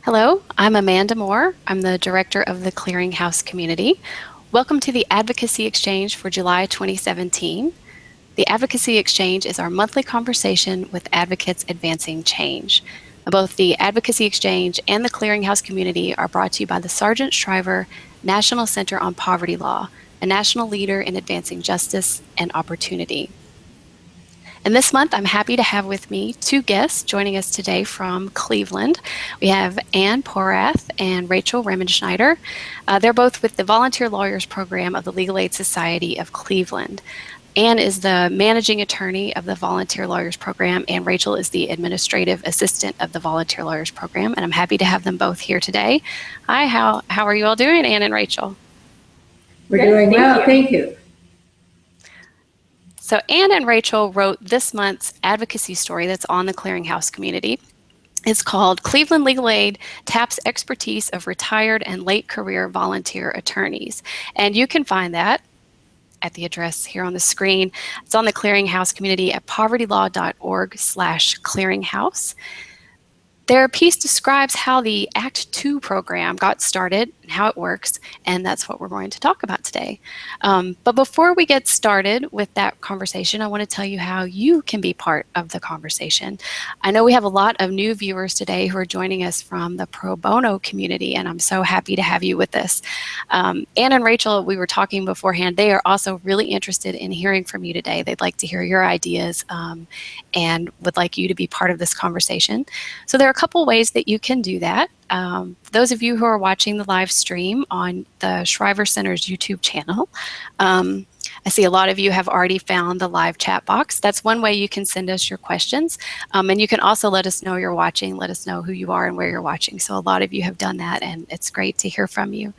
Hello, I'm Amanda Moore. I'm the director of the Clearinghouse Community. Welcome to the Advocacy Exchange for July 2017. The Advocacy Exchange is our monthly conversation with advocates advancing change. Both the Advocacy Exchange and the Clearinghouse Community are brought to you by the Sargent Shriver National Center on Poverty Law, a national leader in advancing justice and opportunity. And this month, I'm happy to have with me two guests joining us today from Cleveland. We have Ann Porath and Rachel Riemenschneider. They're both with the Volunteer Lawyers Program of the Legal Aid Society of Cleveland. Ann is the managing attorney of the Volunteer Lawyers Program, and Rachel is the administrative assistant of the Volunteer Lawyers Program. And I'm happy to have them both here today. Hi, how are you all doing, Ann and Rachel? We're doing well, thank you. So Ann and Rachel wrote this month's advocacy story that's on the Clearinghouse Community. It's called Cleveland Legal Aid Taps Expertise of Retired and Late Career Volunteer Attorneys. And you can find that at the address here on the screen. It's on the Clearinghouse Community at povertylaw.org/clearinghouse. Their piece describes how the Act 2 program got started and how it works, and that's what we're going to talk about today. But before we get started with that conversation, I want to tell you how you can be part of the conversation. I know we have a lot of new viewers today who are joining us from the pro bono community, and I'm so happy to have you with us. Ann and Rachel, we were talking beforehand, they are also really interested in hearing from you today. They'd like to hear your ideas and would like you to be part of this conversation. So there are a couple ways that you can do that. Those of you who are watching the live stream on the Shriver Center's YouTube channel, I see a lot of you have already found the live chat box. That's one way you can send us your questions. And you can also let us know you're watching, let us know who you are and where you're watching. So a lot of you have done that, and it's great to hear from you.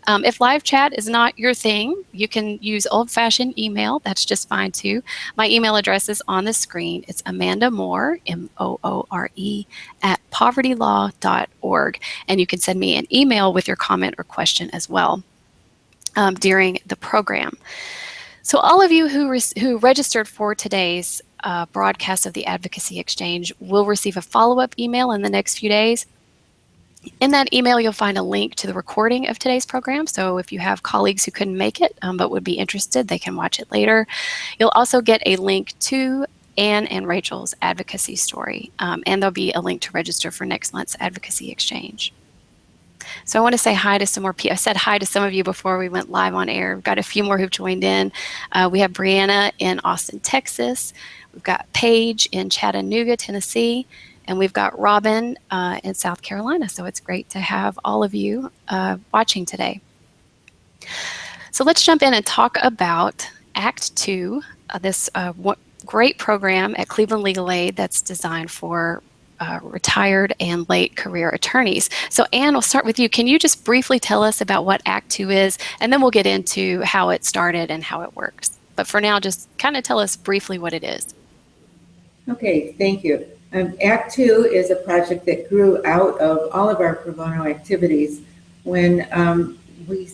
If live chat is not your thing, you can use old-fashioned email. That's just fine too. My email address is on the screen. It's Amanda Moore, M-O-O-R-E, at povertylaw.org. And you can send me an email with your comment or question as well during the program. So all of you who registered for today's broadcast of the Advocacy Exchange will receive a follow-up email in the next few days. In that email, you'll find a link to the recording of today's program. So if you have colleagues who couldn't make it but would be interested, they can watch it later. You'll also get a link to Ann and Rachel's advocacy story, and there'll be a link to register for next month's Advocacy Exchange. So I want to say hi to some more people. I said hi to some of you before we went live on air. We've got a few more who've joined in. We have Brianna in Austin, Texas. We've got Paige in Chattanooga, Tennessee. And we've got Robin in South Carolina. So it's great to have all of you watching today. So let's jump in and talk about Act 2, this great program at Cleveland Legal Aid that's designed for retired and late career attorneys. So Ann, we'll start with you. Can you just briefly tell us about what Act 2 is, and then we'll get into how it started and how it works. But for now, just kind of tell us briefly what it is. Okay, thank you. Act 2 is a project that grew out of all of our pro bono activities when we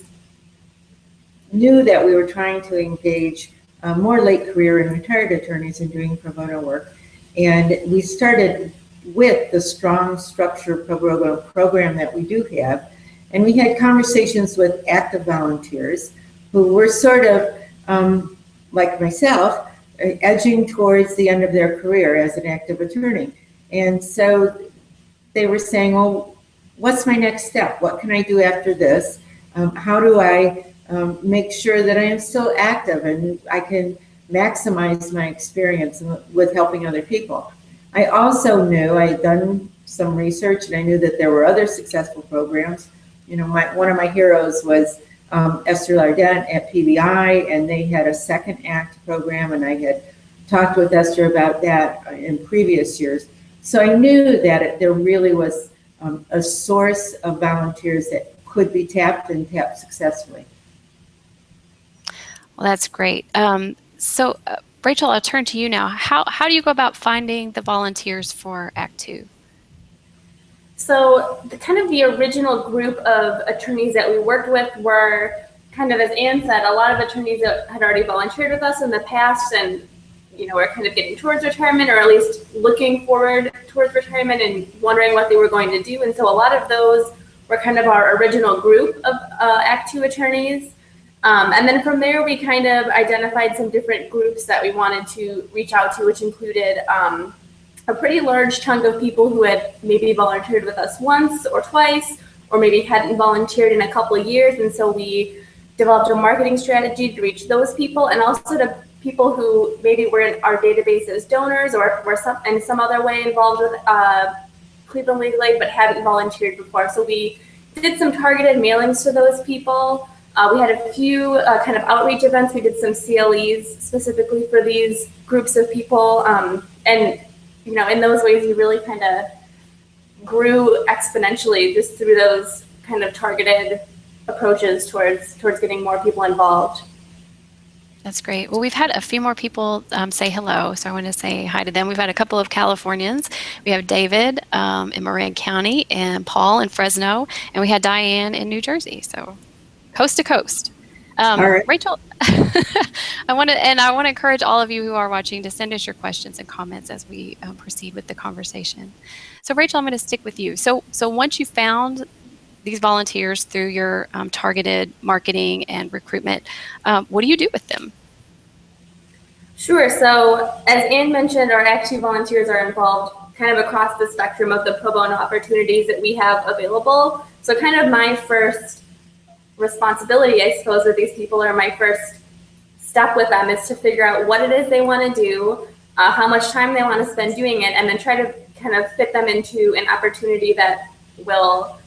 knew that we were trying to engage more late career and retired attorneys in doing pro bono work. And we started with the strong structure pro bono program that we do have. And we had conversations with active volunteers who were sort of, like myself, edging towards the end of their career as an active attorney. And so they were saying, well, what's my next step? What can I do after this? How do I make sure that I am still active and I can maximize my experience with helping other people? I also knew, I had done some research, and I knew that there were other successful programs. You know, one of my heroes was Esther Lardent at PBI, and they had a second ACT program, and I had talked with Esther about that in previous years. So I knew that there really was a source of volunteers that could be tapped and tapped successfully. Well, that's great. So Rachel, I'll turn to you now. How do you go about finding the volunteers for Act 2? So the original group of attorneys that we worked with were kind of, as Ann said, a lot of attorneys that had already volunteered with us in the past, and were kind of getting towards retirement, or at least looking forward towards retirement and wondering what they were going to do. And so a lot of those were kind of our original group of Act 2 attorneys. And then from there, we kind of identified some different groups that we wanted to reach out to, which included a pretty large chunk of people who had maybe volunteered with us once or twice, or maybe hadn't volunteered in a couple of years. And so we developed a marketing strategy to reach those people, and also to people who maybe were in our database as donors or were in some other way involved with Cleveland Legal Aid but hadn't volunteered before. So we did some targeted mailings to those people. We had a few kind of outreach events. We did some CLEs specifically for these groups of people. And in those ways, we really kind of grew exponentially just through those kind of targeted approaches towards getting more people involved. That's great. Well, we've had a few more people say hello, so I want to say hi to them. We've had a couple of Californians. We have David in Moran County, and Paul in Fresno, and we had Diane in New Jersey. So coast to coast. All right. Rachel, I want to encourage all of you who are watching to send us your questions and comments as we proceed with the conversation. So Rachel, I'm going to stick with you. So once you found these volunteers through your targeted marketing and recruitment, what do you do with them? Sure. So as Anne mentioned, our Act 2 volunteers are involved kind of across the spectrum of the pro bono opportunities that we have available. So kind of my first responsibility, I suppose, with these people, or my first step with them, is to figure out what it is they want to do, how much time they want to spend doing it, and then try to kind of fit them into an opportunity that will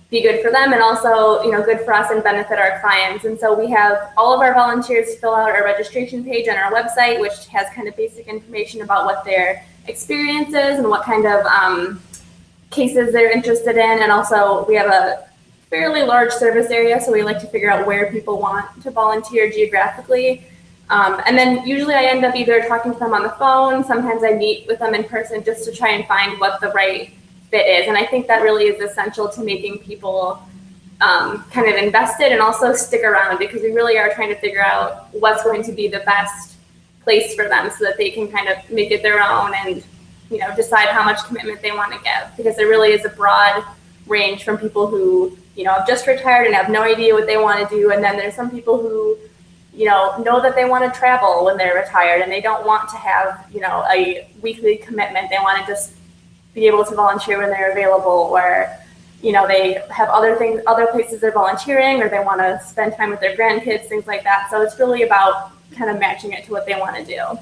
be good for them and also, good for us and benefit our clients. And so we have all of our volunteers fill out our registration page on our website, which has kind of basic information about what their experience is and what kind of cases they're interested in. And also we have a fairly large service area, so we like to figure out where people want to volunteer geographically. And then usually I end up either talking to them on the phone, sometimes I meet with them in person just to try and find what the right fit is. And I think that really is essential to making people kind of invested and also stick around, because we really are trying to figure out what's going to be the best place for them so that they can kind of make it their own and decide how much commitment they want to give, because there really is a broad range from people who have just retired and have no idea what they want to do, and then there's some people who know that they want to travel when they're retired and they don't want to have a weekly commitment. They want to just be able to volunteer when they're available, or they have other places they're volunteering, or they want to spend time with their grandkids, things like that. So it's really about kind of matching it to what they want to do.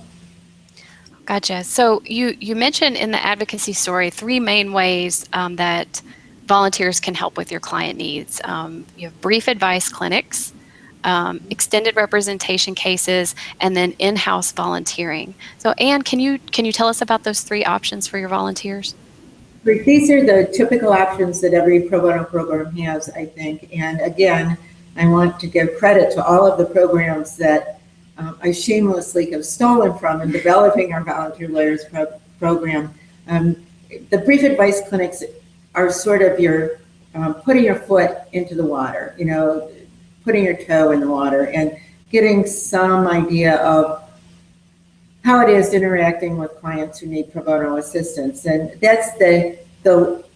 Gotcha. So you mentioned in the advocacy story 3 main ways that volunteers can help with your client needs. You have brief advice clinics, extended representation cases, and then in-house volunteering. So Anne, can you tell us about those 3 options for your volunteers? These are the typical options that every pro bono program has, I think. And again, I want to give credit to all of the programs that I shamelessly have stolen from in developing our volunteer lawyers program. The brief advice clinics are sort of your putting your foot into the water, putting your toe in the water and getting some idea of how it is interacting with clients who need pro bono assistance. And that's the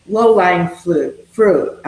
low-lying fruit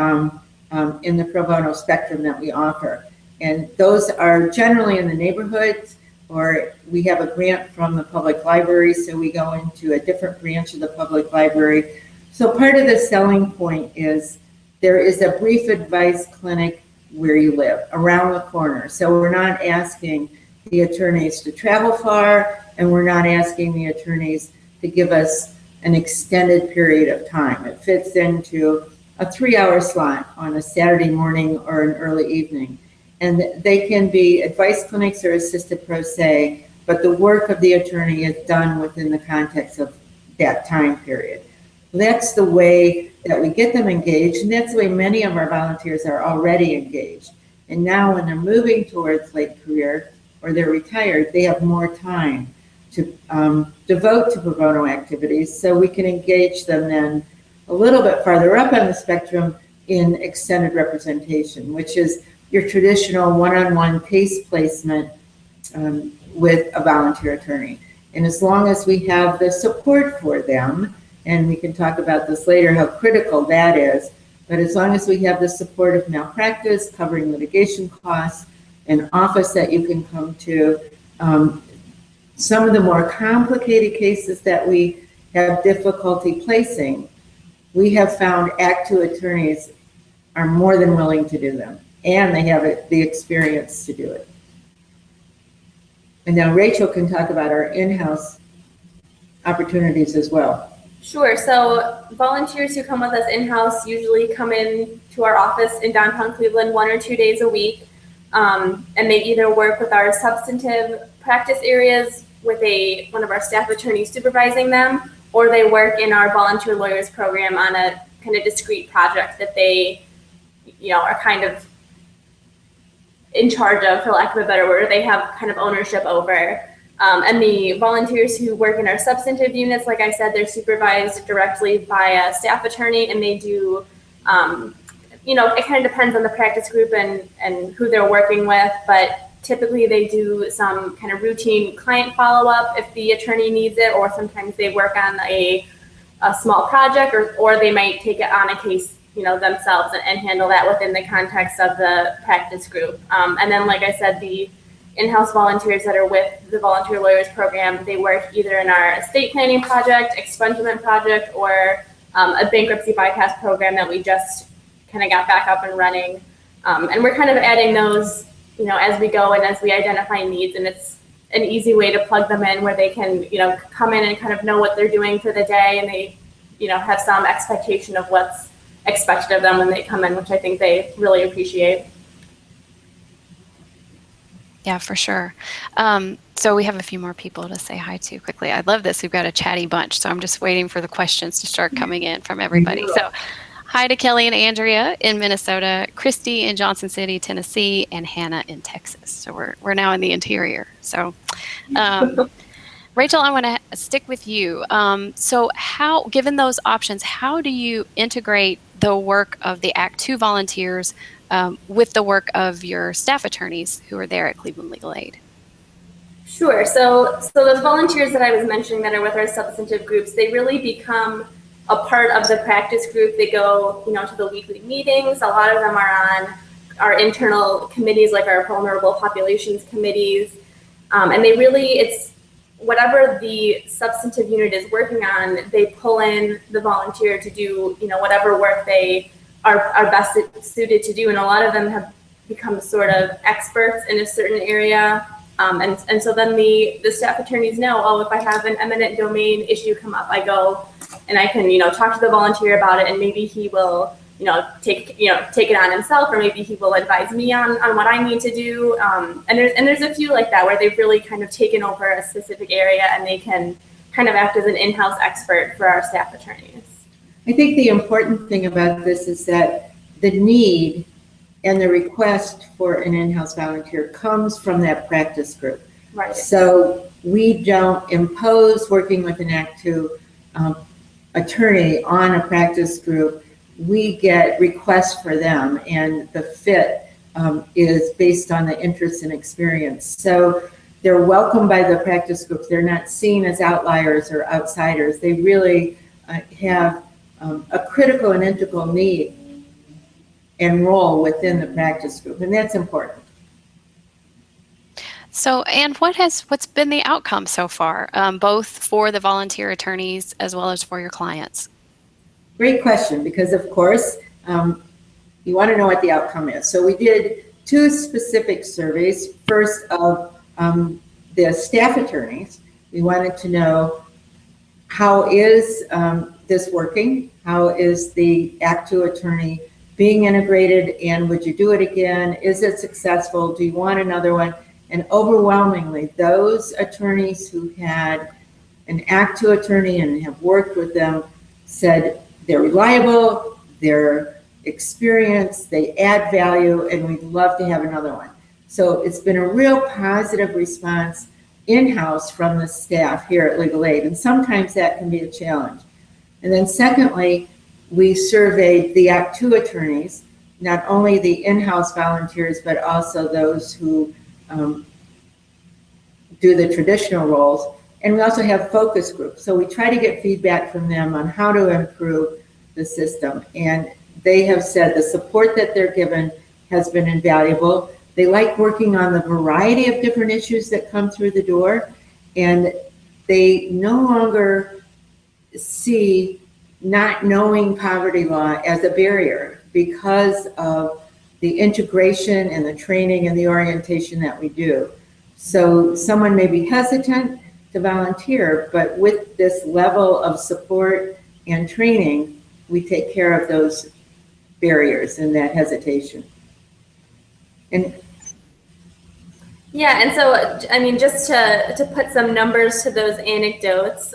in the pro bono spectrum that we offer. And those are generally in the neighborhoods, or we have a grant from the public library, so we go into a different branch of the public library. So part of the selling point is there is a brief advice clinic where you live, around the corner. So we're not asking the attorneys to travel far, and we're not asking the attorneys to give us an extended period of time. It fits into a 3-hour slot on a Saturday morning or an early evening. And they can be advice clinics or assisted pro se, but the work of the attorney is done within the context of that time period. That's the way that we get them engaged, and that's the way many of our volunteers are already engaged. And now when they're moving towards late career or they're retired, they have more time to devote to pro bono activities, so we can engage them then a little bit farther up on the spectrum in extended representation, which is your traditional one-on-one case placement with a volunteer attorney. And as long as we have the support for them, and we can talk about this later, how critical that is, but as long as we have the support of malpractice, covering litigation costs, an office that you can come to, some of the more complicated cases that we have difficulty placing, we have found Act Two attorneys are more than willing to do them, and they have the experience to do it. And now Rachel can talk about our in-house opportunities as well. Sure. So volunteers who come with us in-house usually come in to our office in downtown Cleveland 1 or 2 days a week, and they either work with our substantive practice areas with one of our staff attorneys supervising them, or they work in our volunteer lawyers program on a kind of discrete project that they, are kind of in charge of, for lack of a better word, or they have kind of ownership over. And the volunteers who work in our substantive units, like I said, they're supervised directly by a staff attorney, and they do, it kind of depends on the practice group and who they're working with, but typically they do some kind of routine client follow-up if the attorney needs it, or sometimes they work on a small project, or they might take it on a case themselves and handle that within the context of the practice group. And then, like I said, the in-house volunteers that are with the volunteer lawyers program, they work either in our estate planning project, expungement project, or a bankruptcy bypass program that we just kind of got back up and running. And we're kind of adding those, as we go and as we identify needs, and it's an easy way to plug them in where they can, come in and kind of know what they're doing for the day, and they, have some expectation of what's expected of them when they come in, which I think they really appreciate. Yeah, for sure. So we have a few more people to say hi to quickly. I love this. We've got a chatty bunch, so I'm just waiting for the questions to start coming in from everybody. So hi to Kelly and Andrea in Minnesota, Christy in Johnson City, Tennessee, and Hannah in Texas. So we're now in the interior. So Rachel, I want to stick with you. So given those options, how do you integrate the work of the Act Two volunteers with the work of your staff attorneys who are there at Cleveland Legal Aid? Sure. So those volunteers that I was mentioning that are with our substantive groups, they really become a part of the practice group. They go, to the weekly meetings. A lot of them are on our internal committees, like our vulnerable populations committees. And they really, it's whatever the substantive unit is working on, they pull in the volunteer to do, whatever work they are best suited to do. And a lot of them have become sort of experts in a certain area. And so then the staff attorneys know, if I have an eminent domain issue come up, I go and I can, talk to the volunteer about it, and maybe he will, take it on himself, or maybe he will advise me on what I need to do. And there's a few like that where they've really kind of taken over a specific area, and they can kind of act as an in-house expert for our staff attorneys. I think the important thing about this is that the need and the request for an in-house volunteer comes from that practice group. Right. So we don't impose working with an Act Two attorney on a practice group. We get requests for them, and the fit is based on the interest and experience. So they're welcomed by the practice groups. They're not seen as outliers or outsiders. They really have a critical and integral need and role within the practice group, and that's important. So, and what's been the outcome so far, both for the volunteer attorneys as well as for your clients? Great question, because of course, you want to know what the outcome is. So we did 2 specific surveys. First of the staff attorneys. We wanted to know, how is this working? How is the Act Two attorney being integrated, and would you do it again? Is it successful? Do you want another one? And overwhelmingly, those attorneys who had an Act Two attorney and have worked with them said they're reliable, they're experienced, they add value, and we'd love to have another one. So it's been a real positive response in-house from the staff here at Legal Aid, and sometimes that can be a challenge. And then secondly, we surveyed the Act Two attorneys, not only the in-house volunteers, but also those who do the traditional roles, And we also have focus groups. So we try to get feedback from them on how to improve the system. And they have said the support that they're given has been invaluable. They like working on the variety of different issues that come through the door. And they no longer see not knowing poverty law as a barrier because of the integration and the training and the orientation that we do. So someone may be hesitant to volunteer, but with this level of support and training, we take care of those barriers and that hesitation. And yeah, and so, I mean, just to put some numbers to those anecdotes,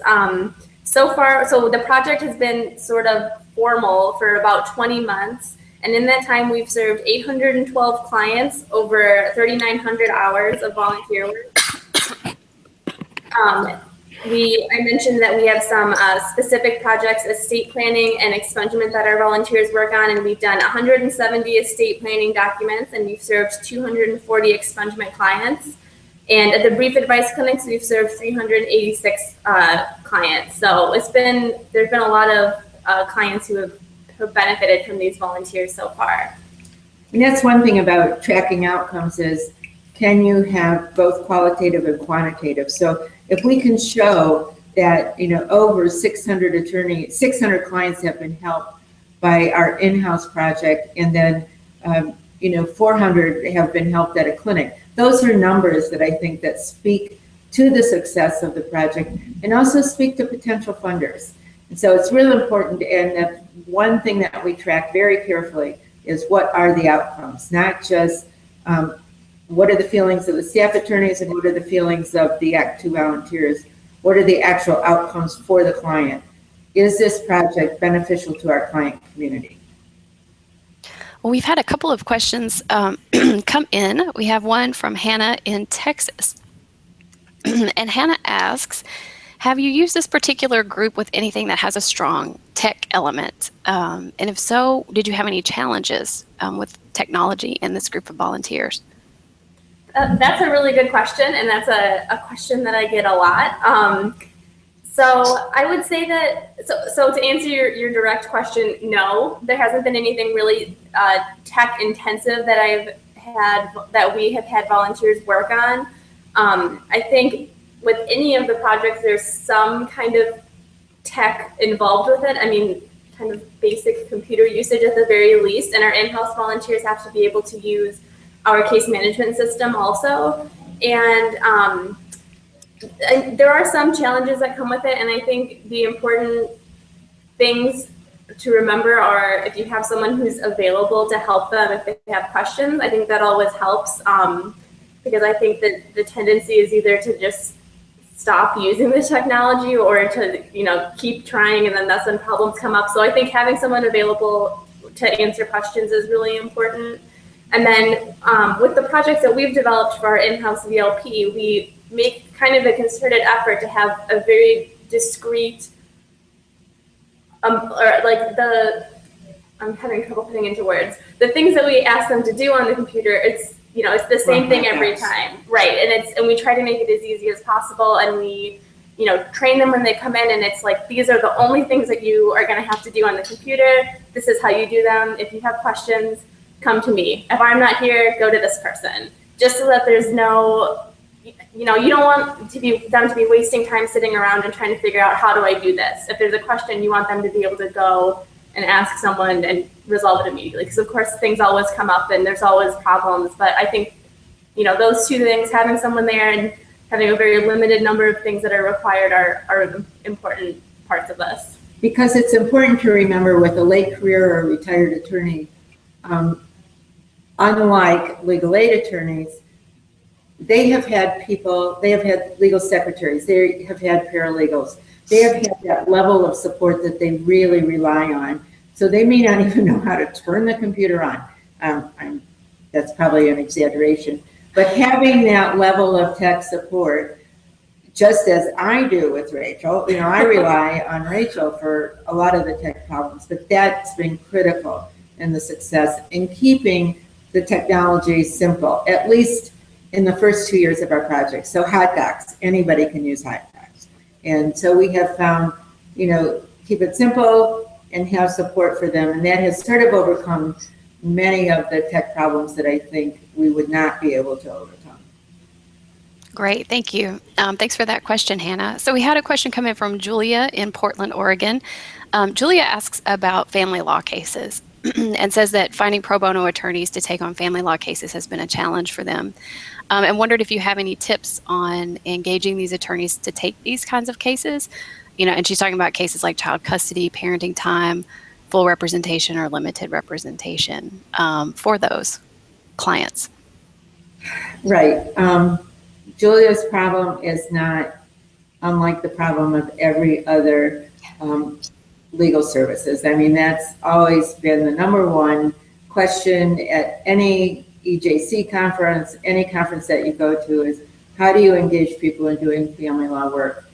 so far, so the project has been sort of formal for about 20 months. And in that time, we've served 812 clients over 3,900 hours of volunteer work. I mentioned that we have some specific projects, estate planning and expungement, that our volunteers work on, and we've done 170 estate planning documents, and we've served 240 expungement clients. And at the brief advice clinics, we've served 386 clients. So there's been a lot of clients who have benefited from these volunteers so far. And that's one thing about tracking outcomes is, can you have both qualitative and quantitative? So if we can show that, over 600 clients have been helped by our in-house project, and then, 400 have been helped at a clinic. Those are numbers that I think that speak to the success of the project and also speak to potential funders. And so it's really important, and that one thing that we track very carefully is what are the outcomes, not just what are the feelings of the staff attorneys and what are the feelings of the Act 2 volunteers, what are the actual outcomes for the client. Is this project beneficial to our client community? Well, we've had a couple of questions come in. We have one from Hannah in Texas. And Hannah asks, have you used this particular group with anything that has a strong tech element? And if so, did you have any challenges with technology in this group of volunteers? That's a really good question, and that's a question that I get a lot. So I would say that, so to answer your direct question, no, there hasn't been anything really tech intensive that we have had volunteers work on. I think with any of the projects, there's some kind of tech involved with it. I mean, kind of basic computer usage at the very least, and our in-house volunteers have to be able to use our case management system also. And there are some challenges that come with it, and I think the important things to remember are, if you have someone who's available to help them if they have questions, I think that always helps, because I think that the tendency is either to just stop using the technology or to keep trying, and then that's when problems come up. So I think having someone available to answer questions is really important. And then with the projects that we've developed for our in-house VLP, we make kind of a concerted effort to have a very discrete, I'm having trouble putting into words, the things that we ask them to do on the computer, it's the same thing every time, right? And we try to make it as easy as possible, and we train them when they come in, and it's like, these are the only things that you are going to have to do on the computer. This is how you do them. If you have questions, come to me. If I'm not here, go to this person. Just so that there's no, you don't want them to be wasting time sitting around and trying to figure out, how do I do this? If there's a question, you want them to be able to go and ask someone and resolve it immediately. Because of course things always come up and there's always problems. But I think, those two things, having someone there and having a very limited number of things that are required are important parts of this. Because it's important to remember, with a late career or retired attorney, unlike legal aid attorneys, they have had legal secretaries, they have had paralegals, they have had that level of support that they really rely on. So they may not even know how to turn the computer on. That's probably an exaggeration, but having that level of tech support, just as I do with Rachel, I rely on Rachel for a lot of the tech problems, but that's been critical in the success in keeping the technology simple, at least in the first 2 years of our project. So hot docs, anybody can use hot docs. And so we have found, keep it simple and have support for them. And that has sort of overcome many of the tech problems that I think we would not be able to overcome. Great, thank you. Thanks for that question, Hannah. So we had a question come in from Julia in Portland, Oregon. Julia asks about family law cases and says that finding pro bono attorneys to take on family law cases has been a challenge for them, and wondered if you have any tips on engaging these attorneys to take these kinds of cases. And she's talking about cases like child custody, parenting time, full representation or limited representation for those clients. Right. Julia's problem is not unlike the problem of every other legal services. I mean, that's always been the number one question at any EJC conference, any conference that you go to, is how do you engage people in doing family law work?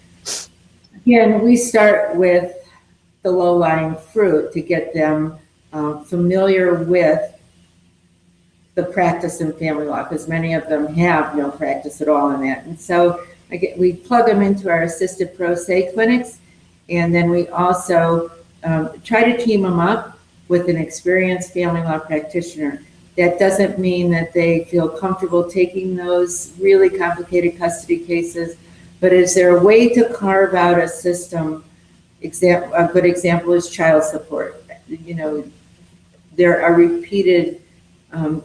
Again, we start with the low-lying fruit to get them familiar with the practice in family law, because many of them have no practice at all in that. And so we plug them into our assisted pro se clinics, and then we also try to team them up with an experienced family law practitioner. That doesn't mean that they feel comfortable taking those really complicated custody cases, but is there a way to carve out a system? A good example is child support. There are repeated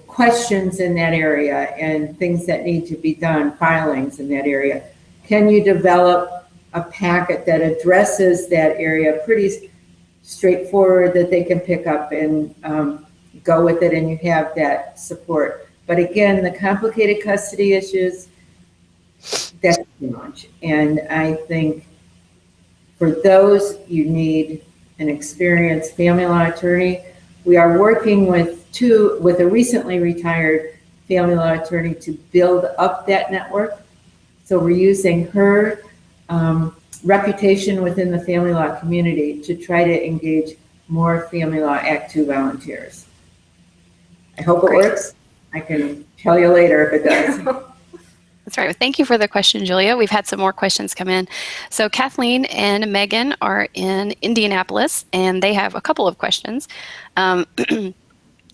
questions in that area and things that need to be done, filings in that area. Can you develop a packet that addresses that area pretty straightforward that they can pick up and go with it, and you have that support? But again, the complicated custody issues, that's too much. And I think for those, you need an experienced family law attorney. We are working with a recently retired family law attorney to build up that network. So we're using her reputation within the family law community to try to engage more Family Law Act 2 volunteers. I hope it works. I can tell you later if it does. That's right. Well, thank you for the question, Julia. We've had some more questions come in. So Kathleen and Megan are in Indianapolis, and they have a couple of questions.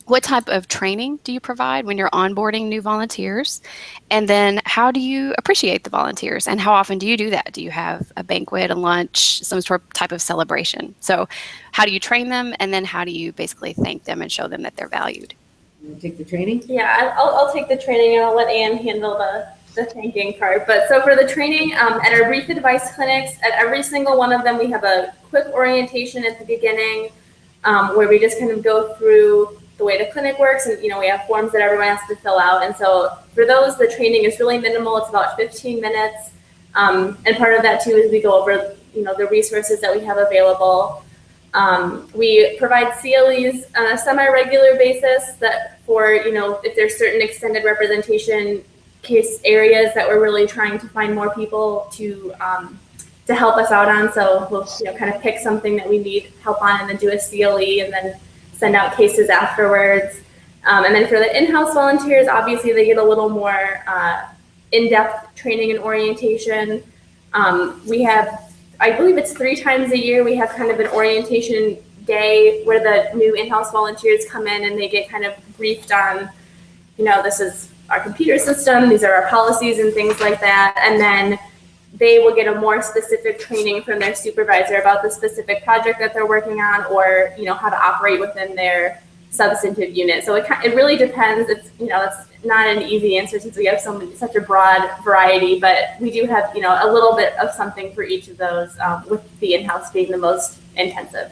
What type of training do you provide when you're onboarding new volunteers? And then how do you appreciate the volunteers? And how often do you do that? Do you have a banquet, a lunch, some sort of type of celebration? So how do you train them? And then how do you basically thank them and show them that they're valued? You take the training? Yeah, I'll take the training, and I'll let Anne handle the thanking part. But so for the training, at our brief advice clinics, at every single one of them, we have a quick orientation at the beginning where we just kind of go through the way the clinic works, and we have forms that everyone has to fill out. And so for those, the training is really minimal. It's about 15 minutes, and part of that too is we go over the resources that we have available. We provide CLEs on a semi-regular basis that for if there's certain extended representation case areas that we're really trying to find more people to help us out on. So we'll kind of pick something that we need help on and then do a CLE and then send out cases afterwards. And then for the in-house volunteers, obviously they get a little more in-depth training and orientation. We have, I believe it's 3 times a year, we have kind of an orientation day where the new in-house volunteers come in and they get kind of briefed on, this is our computer system, these are our policies and things like that. And then they will get a more specific training from their supervisor about the specific project that they're working on, or how to operate within their substantive unit. So it really depends. It's it's not an easy answer since we have such a broad variety, but we do have a little bit of something for each of those, with the in-house being the most intensive.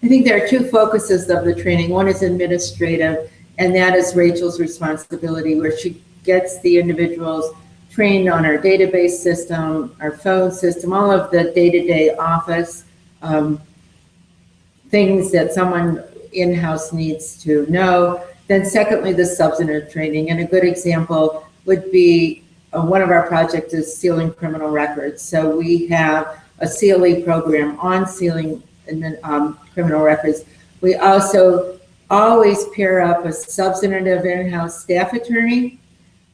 I think there are 2 focuses of the training. One is administrative, and that is Rachel's responsibility, where she gets the individuals trained on our database system, our phone system, all of the day-to-day office things that someone in-house needs to know. Then secondly, the substantive training. And a good example would be one of our projects is sealing criminal records. So we have a CLE program on sealing criminal records. We also always pair up a substantive in-house staff attorney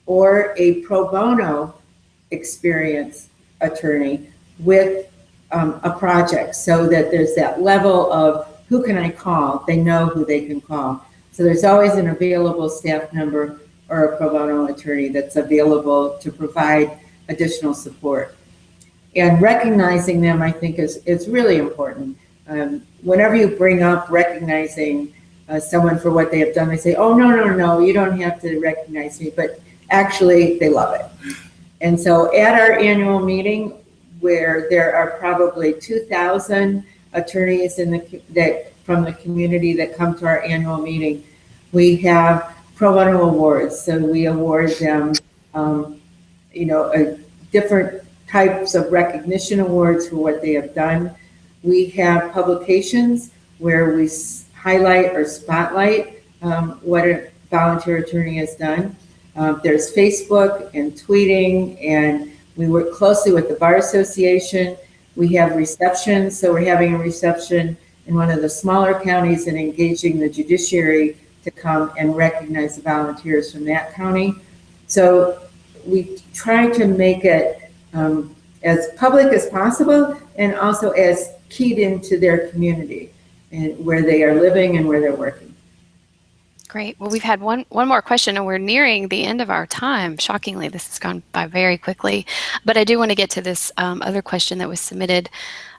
or a pro bono experienced attorney with a project, so that there's that level of who can I call? They know who they can call. So there's always an available staff member or a pro bono attorney that's available to provide additional support. And recognizing them, I think, is really important. Whenever you bring up recognizing someone for what they have done, they say, oh, no, you don't have to recognize me, but actually they love it. And so at our annual meeting, where there are probably 2,000 attorneys from the community that come to our annual meeting, we have pro bono awards. So we award them, different types of recognition awards for what they have done. We have publications where we highlight or spotlight what a volunteer attorney has done. There's Facebook and tweeting, and we work closely with the Bar Association. We have receptions, so we're having a reception in one of the smaller counties and engaging the judiciary to come and recognize the volunteers from that county. So we try to make it as public as possible, and also as keyed into their community and where they are living and where they're working. Great. Well, we've had one more question, and we're nearing the end of our time. Shockingly, this has gone by very quickly. But I do want to get to this other question that was submitted.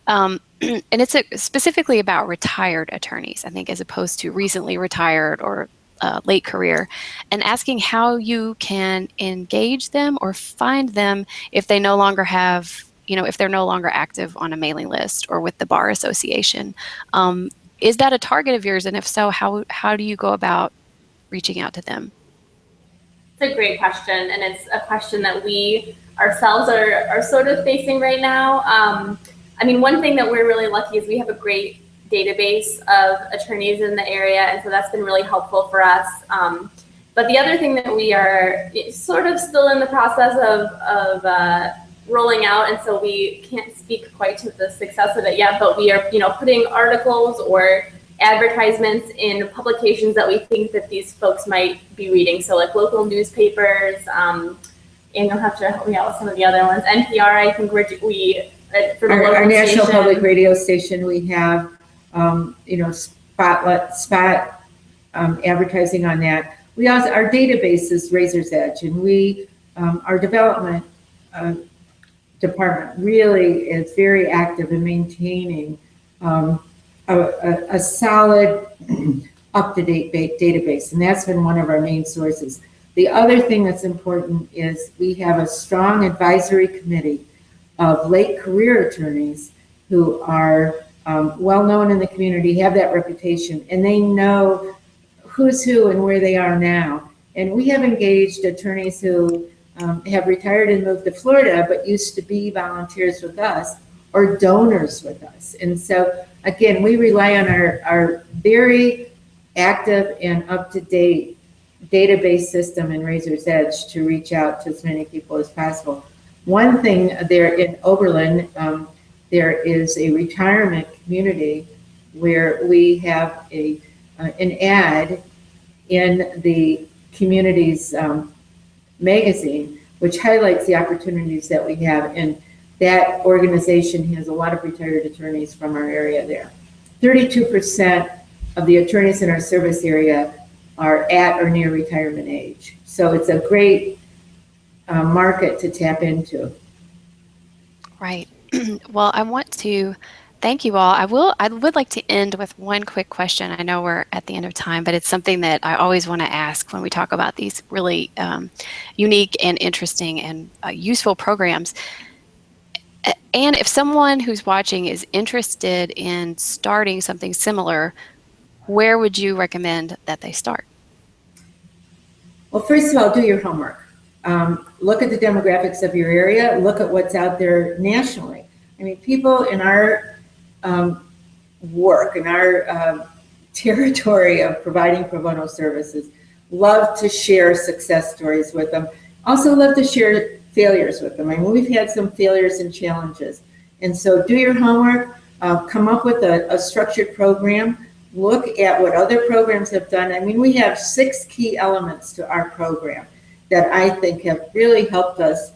And it's specifically about retired attorneys, I think, as opposed to recently retired or late career, and asking how you can engage them or find them if they no longer have, if they're no longer active on a mailing list or with the Bar Association. Is that a target of yours? And if so, how do you go about reaching out to them? It's a great question, and it's a question that we ourselves are sort of facing right now. One thing that we're really lucky is we have a great database of attorneys in the area, and so that's been really helpful for us. But the other thing that we are sort of still in the process of rolling out, and so we can't speak quite to the success of it yet, but we are putting articles or advertisements in publications that we think that these folks might be reading. So like local newspapers, and you'll have to help me out with some of the other ones. NPR, I think we for the our national station. Public radio station, we have spot advertising on that. We also, our database is Razor's Edge, and we our development department really is very active in maintaining a solid, up-to-date database, and that's been one of our main sources. The other thing that's important is we have a strong advisory committee of late career attorneys who are well-known in the community, have that reputation, and they know who's who and where they are now. And we have engaged attorneys who have retired and moved to Florida, but used to be volunteers with us or donors with us. And so, again, we rely on our very active and up-to-date database system in Razor's Edge to reach out to as many people as possible. One thing there in Oberlin, there is a retirement community where we have an ad in the community's magazine, which highlights the opportunities that we have. And that organization has a lot of retired attorneys from our area there. 32% of the attorneys in our service area are at or near retirement age. So it's a great market to tap into. Right. Well, I want to thank you all. I would like to end with one quick question. I know we're at the end of time, but it's something that I always want to ask when we talk about these really unique and interesting and useful programs. And if someone who's watching is interested in starting something similar, where would you recommend that they start? Well, first of all, do your homework. Look at the demographics of your area. Look at what's out there nationally. I mean, people in our work, in our territory of providing pro bono services, love to share success stories with them. Also love to share failures with them. I mean, we've had some failures and challenges. And so do your homework, come up with a structured program, look at what other programs have done. I mean, we have 6 key elements to our program that I think have really helped us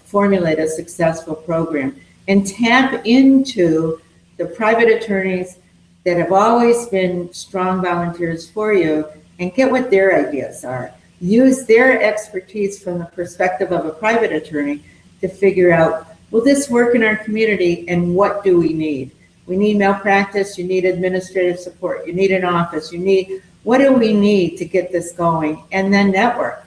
formulate a successful program. and tap into the private attorneys that have always been strong volunteers for you and get what their ideas are. Use their expertise from the perspective of a private attorney to figure out, will this work in our community and what do we need? We need malpractice, you need administrative support, you need an office, what do we need to get this going? And then network.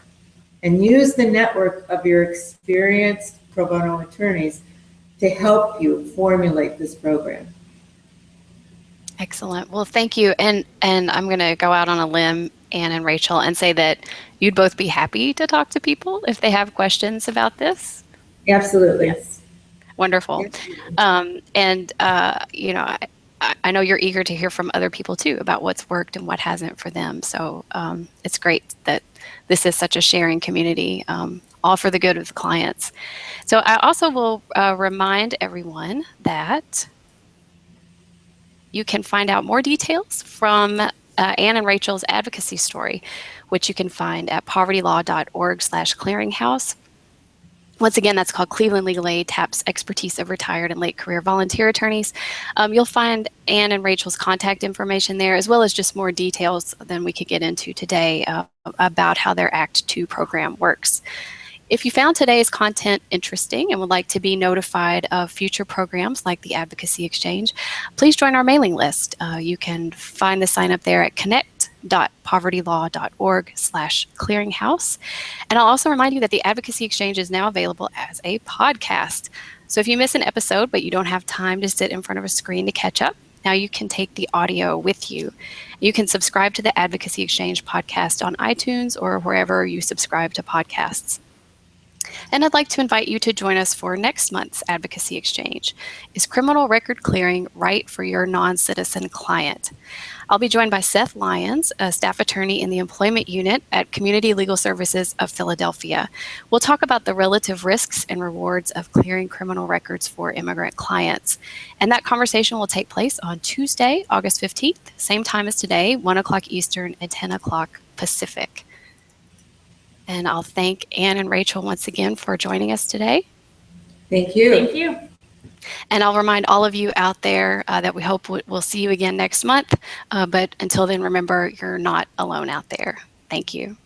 And use the network of your experienced pro bono attorneys to help you formulate this program. Excellent. Well, thank you. And I'm going to go out on a limb, Anne and Rachel, and say that you'd both be happy to talk to people if they have questions about this. Absolutely. Yes. Wonderful. You know, I know you're eager to hear from other people too about what's worked and what hasn't for them. So it's great that this is such a sharing community, all for the good of the clients. So I also will remind everyone that you can find out more details from Anne and Rachel's advocacy story, which you can find at povertylaw.org/clearinghouse. Once again, that's called Cleveland Legal Aid Taps Expertise of Retired and Late Career Volunteer Attorneys. You'll find Anne and Rachel's contact information there, as well as just more details than we could get into today about how their Act 2 program works. If you found today's content interesting and would like to be notified of future programs like the Advocacy Exchange, please join our mailing list. You can find the sign up there at connect.povertylaw.org/clearinghouse. And I'll also remind you that the Advocacy Exchange is now available as a podcast. So if you miss an episode, but you don't have time to sit in front of a screen to catch up, now you can take the audio with you. You can subscribe to the Advocacy Exchange podcast on iTunes or wherever you subscribe to podcasts. And I'd like to invite you to join us for next month's Advocacy Exchange. Is criminal record clearing right for your non-citizen client? I'll be joined by Seth Lyons, a staff attorney in the employment unit at Community Legal Services of Philadelphia. We'll talk about the relative risks and rewards of clearing criminal records for immigrant clients. And that conversation will take place on Tuesday, August 15th, same time as today, 1 o'clock Eastern and 10 o'clock Pacific. And I'll thank Anne and Rachel once again for joining us today. Thank you. Thank you. And I'll remind all of you out there that we hope we'll see you again next month. But until then, remember, you're not alone out there. Thank you.